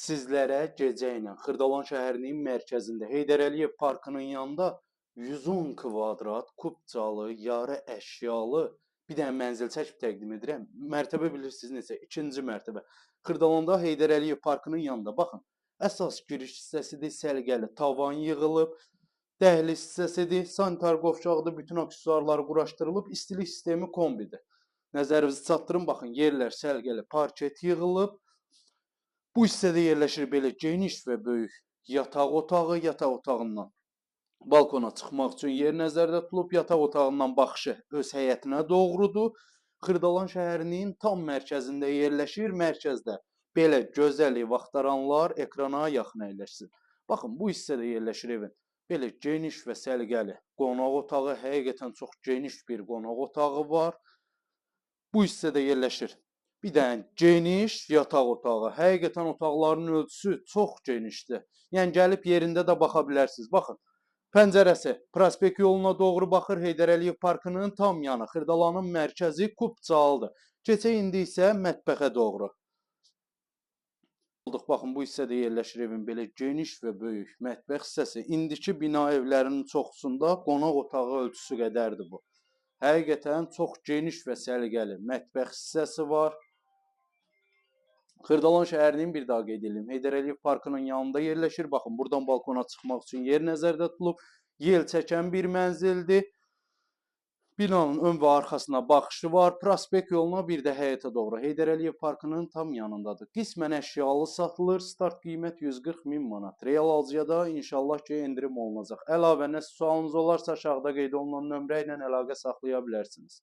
Sizlərə gecə ilə Xırdalan şəhərinin mərkəzində Heydər Əliyev parkının yanında 110 kvadrat kubcalı, yarı əşyalı bir dənə mənzil çəkib təqdim edirəm. Mərtəbə bilirsiniz neçə? İkinci mərtəbə. Xırdalanda Heydər Əliyev parkının yanında baxın. Əsas giriş hissəsidir, səliqəli tavan yığılıb, dəhliz hissəsidir, sanitar qovşağıdır, bütün aksesuarları quraşdırılıb, istilik sistemi kombidir. Nəzərinizi çatdırın, baxın, yerlər səliqəli, parket yığılıb. Bu hissədə yerləşir belə geniş və böyük yataq otağı. Yataq otağından balkona çıxmaq üçün yer nəzərdə tutulub. Yataq otağından baxışı öz həyətinə doğrudur. Xırdalan şəhərinin tam mərkəzində yerləşir. Mərkəzdə belə gözəl ev axtaranlar ekrana yaxın əyləşsin. Baxın, bu hissədə yerləşir evin. Belə geniş və səliqəli qonaq otağı, həqiqətən çox geniş bir qonaq otağı var. Bu hissədə yerləşir bir dənə geniş yataq otağı. Həqiqətən otaqların ölçüsü çox genişdir. Yəni gəlib yerində də baxa bilərsiniz. Baxın, pəncərəsi prospekt yoluna doğru baxır. Heydər Əliyev parkının tam yanı. Xırdalanın mərkəzi kubcalıdır. Keçək indi isə mətbəxə doğru. Baxın, bu hissədə yerləşir evin belə geniş və böyük mətbəx hissəsi. İndiki bina evlərinin çoxusunda qonaq otağı ölçüsü qədərdir bu. Həqiqətən çox geniş və səliqəli mətbəx hissəsi var. Xırdalan şəhərinin bir daha qeyd edelim. Heydər Əliyev parkının yanında yerləşir. Baxın, buradan balkona çıxmaq üçün yer nəzərdə tutulub. Yel çəkən bir mənzildir. Binanın ön və arxasına baxışı var. Prospekt yoluna bir də həyətə doğru. Heydər Əliyev parkının tam yanındadır. Qismən əşyalı satılır. Start qiymət 140 min manat. Real alıcıya inşallah ki endirim olunacaq. Əlavə nə sualınız olarsa aşağıda qeyd olunan nömrə ilə əlaqə saxlaya bilərsiniz.